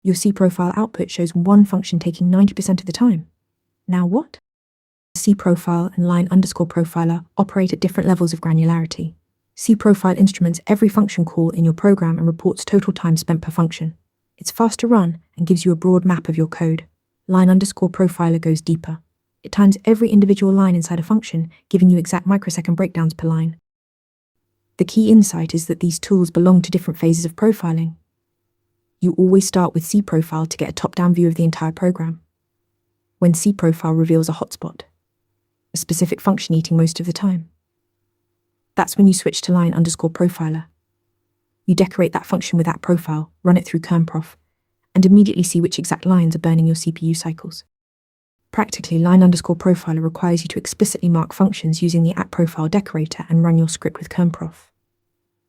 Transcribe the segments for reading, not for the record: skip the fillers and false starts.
Your cProfile output shows one function taking 90% of the time. Now what? cProfile and line_profiler operate at different levels of granularity. cProfile instruments every function call in your program and reports total time spent per function. It's fast to run and gives you a broad map of your code. Line_profiler goes deeper. It times every individual line inside a function, giving you exact microsecond breakdowns per line. The key insight is that these tools belong to different phases of profiling. You always start with cProfile to get a top-down view of the entire program. When cProfile reveals a hotspot, a specific function eating most of the time, that's when you switch to line_profiler. You decorate that function with that profile, run it through kernprof, and immediately see which exact lines are burning your CPU cycles. Practically, line_profiler requires you to explicitly mark functions using the @profile decorator and run your script with kernprof.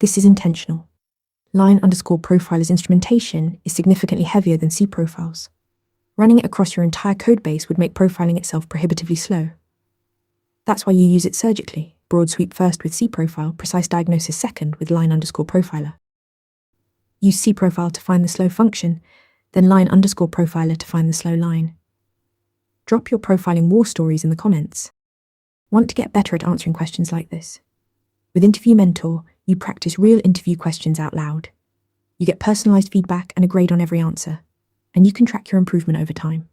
This is intentional. Line_profiler's instrumentation is significantly heavier than cProfile's. Running it across your entire codebase would make profiling itself prohibitively slow. That's why you use it surgically, broad sweep first with cProfile, precise diagnosis second with line_profiler. Use cProfile to find the slow function, then line_profiler to find the slow line. Drop your profiling war stories in the comments. Want to get better at answering questions like this? With Interview Mentor, you practice real interview questions out loud. You get personalized feedback and a grade on every answer, and you can track your improvement over time.